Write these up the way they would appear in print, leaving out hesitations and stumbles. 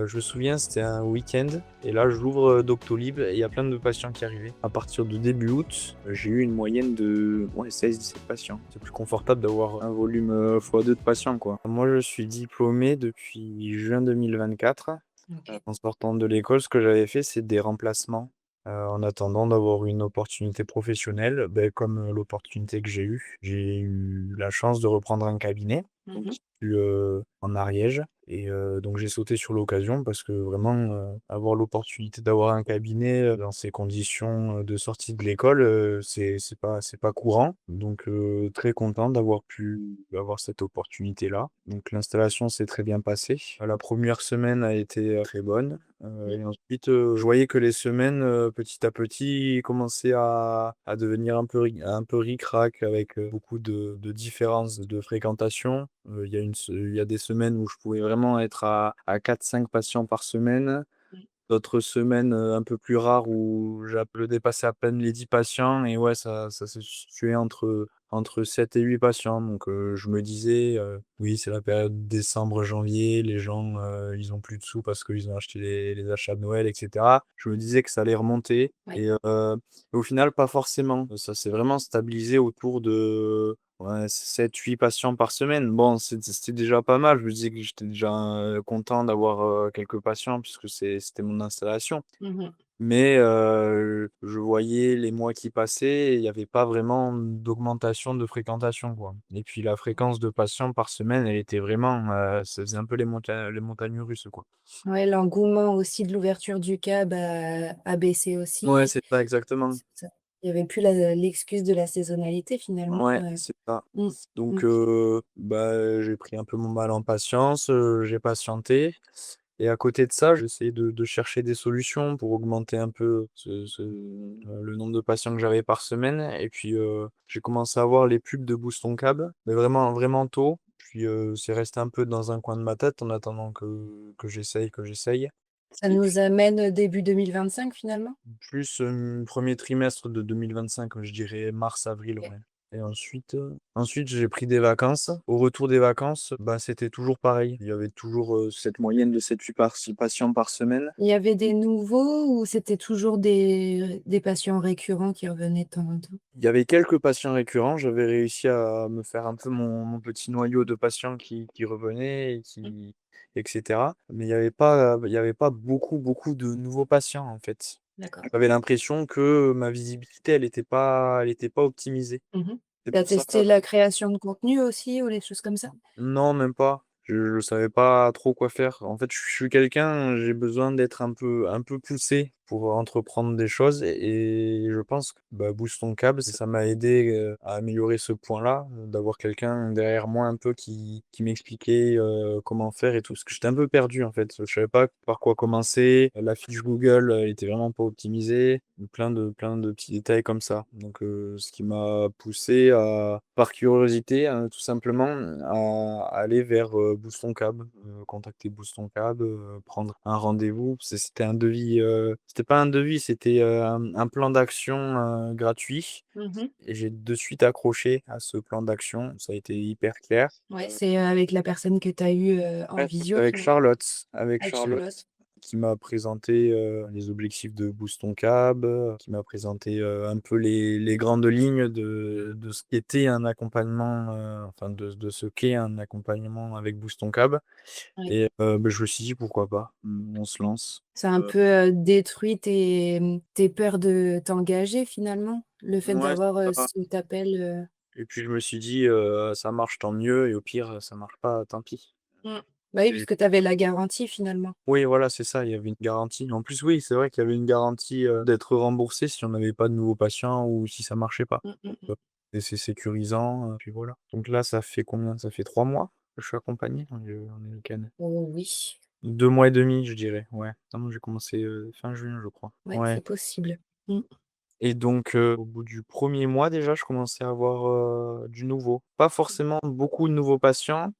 Je me souviens, c'était un week-end et là, j'ouvre, Doctolib et il y a plein de patients qui arrivaient. À partir de début août, j'ai eu une moyenne de, ouais, 16-17 patients. C'est plus confortable d'avoir un volume, fois 2 de patients, quoi. Moi, je suis diplômé depuis juin 2024. OK. En sortant de l'école, ce que j'avais fait, c'est des remplacements, en attendant d'avoir une opportunité professionnelle, comme, l'opportunité que j'ai eue. J'ai eu la chance de reprendre un cabinet, Mmh donc mh. situé, en Ariège et donc j'ai sauté sur l'occasion parce que vraiment, avoir l'opportunité d'avoir un cabinet, dans ces conditions, de sortie de l'école, c'est pas courant. Donc très content d'avoir pu avoir cette opportunité-là. Donc l'installation s'est très bien passée. La première semaine a été, très bonne, Mmh. et ensuite, je voyais que les semaines, petit à petit, commençaient à devenir un peu ric-rac avec, beaucoup de différences de fréquentation. Il y a des semaines où je pouvais vraiment être à 4-5 patients par semaine. Mmh. D'autres semaines, un peu plus rares où je dépassais à peine les 10 patients et ouais, ça se situait entre 7 et 8 patients. Donc je me disais, «Oui, c'est la période décembre-janvier, les gens, ils ont plus de sous parce qu'ils ont acheté les achats de Noël et cetera». Je me disais que ça allait remonter Ouais. et au final, pas forcément. Ça s'est vraiment stabilisé autour de, ouais, 7-8 patients par semaine. Bon, c'était déjà pas mal. Je me disais que j'étais déjà, content d'avoir, quelques patients puisque c'était mon installation. Mmh mh. Mais, je voyais les mois qui passaient et il y avait pas vraiment d'augmentation de fréquentation, quoi. Et puis la fréquence de patients par semaine, elle était vraiment, ça faisait un peu les montagnes russes, quoi. Ouais, l'engouement aussi de l'ouverture du CAB a baissé aussi. Ouais, c'est ça exactement. C'est ça. Il y avait plus l'excuse de la saisonnalité finalement, Ouais, c'est ça. mmh, mmh. Donc, j'ai pris un peu mon mal en patience, j'ai patienté et à côté de ça, j'essayais de chercher des solutions pour augmenter un peu le nombre de patients que j'avais par semaine et puis, j'ai commencé à voir les pubs de Booston-Cab, mais vraiment vraiment tôt. Puis, c'est resté un peu dans un coin de ma tête en attendant que j'essaye. Ça nous amène début 2025 finalement? Plus, 1 trimestre de 2025, je dirais mars-avril, OK. ouais. Et ensuite j'ai pris des vacances. Au retour des vacances, bah, c'était toujours pareil. Il y avait toujours, cette moyenne de 7-8 patients par semaine. Il y avait des nouveaux ou c'était toujours des patients récurrents qui revenaient de temps en temps? Il y avait quelques patients récurrents. J'avais réussi à me faire un peu mon petit noyau de patients qui revenaient Mmh. et cetera. Mais il y avait pas beaucoup, beaucoup de nouveaux patients, en fait. D'accord. J'avais l'impression que ma visibilité, elle était pas optimisée. Mmh mh. C'est Tu as pour ça. testé la création de contenu aussi ou les choses comme ça? Non, même pas. Je savais pas trop quoi faire. En fait, je suis quelqu'un, j'ai besoin d'être un peu poussé pour entreprendre des choses et je pense que, bah, Boost ton câble, ça m'a aidé, à améliorer ce point-là, d'avoir quelqu'un derrière moi un peu qui m'expliquait, comment faire et tout. Parce que j'étais un peu perdu, en fait. Je savais pas par quoi commencer. La fiche Google, elle était vraiment pas optimisée. Plein de petits détails comme ça. Donc, ce qui m'a poussé à par curiosité, tout simplement, à aller vers, Booston-Cab, contacter Booston-Cab, prendre un rendez-vous. C'était un devis, c'était pas un devis, c'était, un plan d'action, gratuit Mmh mh. et j'ai de suite accroché à ce plan d'action. Ça a été hyper clair. Ouais, c'est, avec la personne que tu as eue, en Ouais, c'était visio avec finalement? Charlotte, avec Avec Charlotte Charlotte? qui m'a présenté, les objectifs de Boost ton Cab, qui m'a présenté, un peu les grandes lignes de ce qu'était un accompagnement, enfin de ce qu'est un accompagnement avec Boost ton Cab Ouais. et je me suis dit: «Pourquoi pas? On se lance». Ça a un peu, détruit tes peurs de t'engager finalement? Le fait Ouais, d'avoir, c'est ça cet appel, et puis je me suis dit: «Ça marche, tant mieux et au pire, ça marche pas, tant pis». mmh. Bah oui, Et puisque tu avais la garantie finalement. oui, voilà, c'est ça, il y avait une garantie. En plus, oui, c'est vrai qu'il y avait une garantie, d'être remboursé si on n'avait pas de nouveaux patients ou si ça marchait pas. Mmh, mmh Donc, mh. et c'est sécurisant, puis voilà. Donc là, ça fait combien? Ça fait 3 mois que je suis accompagné. On est le quel? Oh oui, 2 mois et demi, je dirais, ouais. Ah non, j'ai commencé, fin juin, je crois. ouais, Ouais c'est possible. Mmh. et donc, au bout du 1er mois déjà, je commençais à avoir, du nouveau. Pas forcément beaucoup de nouveaux patients,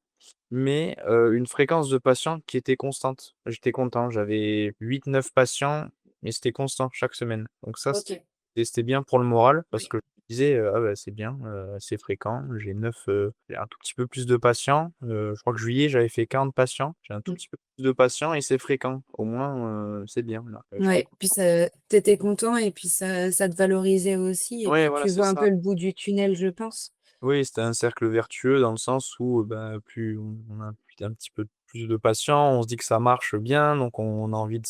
mais une fréquence de patients qui était constante. J'étais content, j'avais 8-9 patients et c'était constant chaque semaine. Donc ça, OK. c'était bien pour le moral parce Oui. que disais, «Ah bah, c'est bien, c'est fréquent». J'ai un tout petit peu plus de patients, je crois que juillet, j'avais fait 40 patients. J'ai un tout Mmh. petit peu plus de patients et c'est fréquent. Au moins, c'est bien là. Je peux Ouais, puis ça tu étais content et puis ça te valorisait aussi et Ouais, puis voilà, tu c'est vois un ça. peu le bout du tunnel, je pense. Oui, c'était un cercle vertueux dans le sens où, bah, plus on a un petit peu plus de patients, on se dit que ça marche bien, donc on a envie de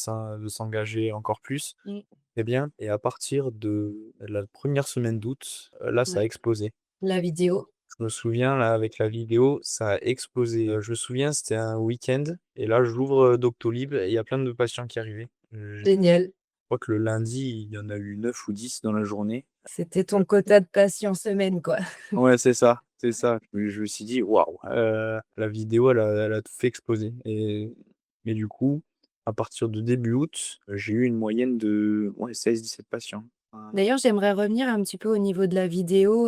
s'engager encore plus. Mmh. Eh bien et à partir de la première semaine d'août, là, ça a Ouais, explosé. la vidéo, Je me souviens là, avec la vidéo, ça a explosé. Je me souviens, c'était un week-end et là, j'ouvre, Doctolib et il y a plein de patients qui arrivaient. Je génial. crois que le lundi, il y en a eu 9 ou 10 dans la journée. C'était ton quota de patients semaine, quoi. Ouais, c'est ça, c'est ça. Je me suis dit: «Waouh, la vidéo, elle a tout fait exploser» et du coup, à partir de début août, j'ai eu une moyenne de, ouais, 16-17 patients. Enfin, D'ailleurs, j'aimerais revenir un petit peu au niveau de la vidéo,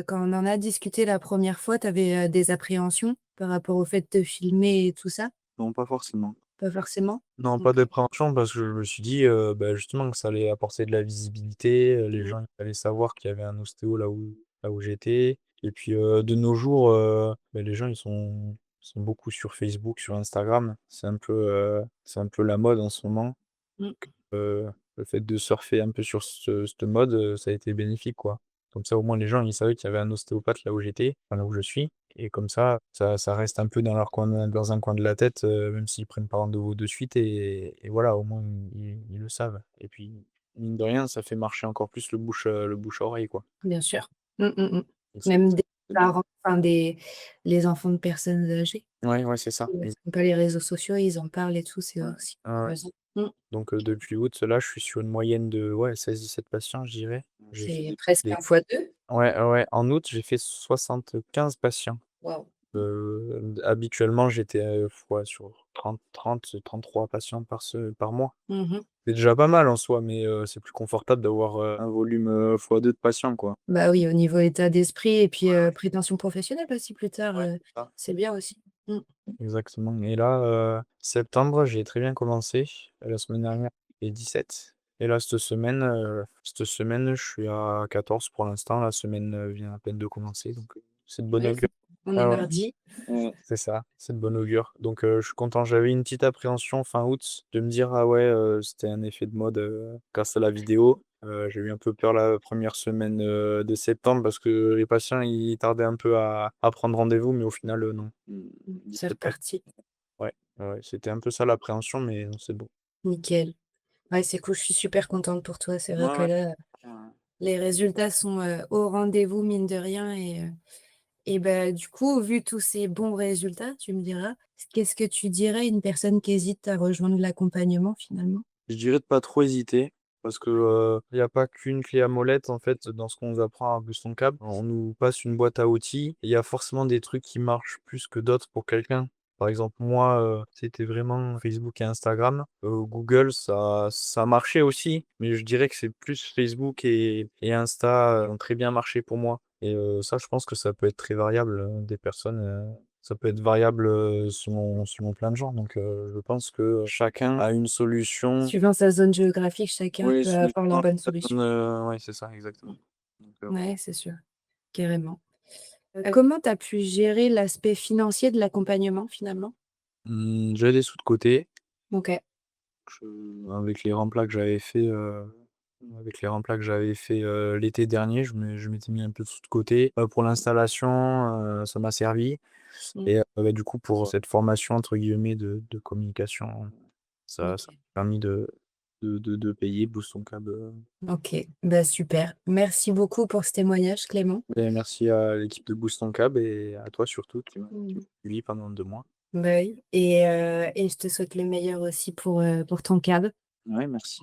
quand on en a discuté la première fois, tu avais, des appréhensions par rapport au fait de filmer et tout ça? non, pas forcément. Pas forcément? Non, pas OK. d'appréhension parce que je me suis dit, bah, justement que ça allait apporter de la visibilité, les Mmh. gens ils allaient savoir qu'il y avait un ostéo là où j'étais et puis, de nos jours, bah, les gens ils sont beaucoup sur Facebook, sur Instagram. C'est un peu la mode en ce moment. Mmh. Le fait de surfer un peu sur cette mode, ça a été bénéfique, quoi. Comme ça, au moins, les gens, ils savaient qu'il y avait un ostéopathe là où j'étais, enfin, là où je suis et comme ça reste un peu dans un coin de la tête, même s'ils prennent pas rendez-vous de suite et voilà, au moins, ils le savent et puis, mine de rien, ça fait marcher encore plus le bouche à oreille, quoi. Bien sûr. Mmh, mmh mh. Et c'est Même des c'est bien. parents, enfin des les enfants de personnes âgées, Ouais, ouais, c'est ça. qui ont pas les réseaux sociaux, ils en parlent et tout, c'est Ouais. aussi Ouais, ouais. valorisant. Mmh. Donc, depuis août, là, je suis sur une moyenne de, ouais, 16-17 patients, je dirais. J'ai fait C'est presque des 1 fois 2. Ouais, ouais, ouais. En août, j'ai fait 75 patients. Waouh! Habituellement, j'étais, ouais, sur 33 patients par mois. Mmh mh. C'est déjà pas mal en soi, mais c'est plus confortable d'avoir, un volume, fois 2 de patients, quoi. Bah oui, au niveau état d'esprit et puis, Ouais, ouais. prétention professionnelle aussi plus tard, Ouais, c'est ça. c'est bien aussi. Mmh. Exactement et là, septembre, j'ai très bien commencé. La semaine dernière, j'ai 17 et là, cette semaine, je suis à 14 pour l'instant. La semaine, vient à peine de commencer donc c'est de bon Ouais, augure. on est Ah ouais. mardi. C'est ça, c'est de bon augure. Donc je suis content. J'avais une petite appréhension fin août de me dire: «Ah ouais, c'était un effet de mode, grâce à la vidéo». J'ai eu un peu peur la première semaine, de septembre parce que les patients, ils tardaient un peu à prendre rendez-vous, mais au final, non. C'est 17 patients. reparti. Ouais, ouais, ouais, c'était un peu ça l'appréhension, mais non, c'est bon. Nickel. Ouais, c'est cool, je suis super contente pour toi. C'est Ouais, vrai que ouais. là, Ouais. les résultats sont, au rendez-vous mine de rien et bah, du coup, vu tous ces bons résultats, tu me diras, qu'est-ce que tu dirais à une personne qui hésite à rejoindre l'accompagnement finalement? Je dirais de pas trop hésiter parce que, il y a pas qu'une clé à molette en fait dans ce qu'on nous apprend à Boost ton Câble. On nous passe une boîte à outils et il y a forcément des trucs qui marchent plus que d'autres pour quelqu'un. Par exemple, moi, c'était vraiment Facebook et Instagram. Google, ça marchait aussi, mais je dirais que c'est plus Facebook et Insta, ont très bien marché pour moi et ça, je pense que ça peut être très variable, des personnes, ça peut être variable, selon plein de gens donc je pense que chacun a une solution. Suivant sa zone géographique, chacun Oui, peut avoir la suivant bonne la solution. personne, ouais, c'est ça, exactement. Donc Ouais, c'est sûr, carrément. Comment tu as pu gérer l'aspect financier de l'accompagnement finalement? j'avais des sous de côté. OK. Je avec les remplats que j'avais fait, l'été dernier, je m'étais mis un peu de sous de côté, pour l'installation, ça m'a servi Mmh. et bah, du coup, pour cette formation entre guillemets de communication, ça m'a OK. permis de payer Boost ton Câble, OK, bah, super. Merci beaucoup pour ce témoignage Clément. et merci à l'équipe de Boost ton Câble et à toi surtout qui m'a Mmh. suivi pendant 2 mois. Bah, oui et je te souhaite le meilleur aussi pour ton CAB. Ouais, merci.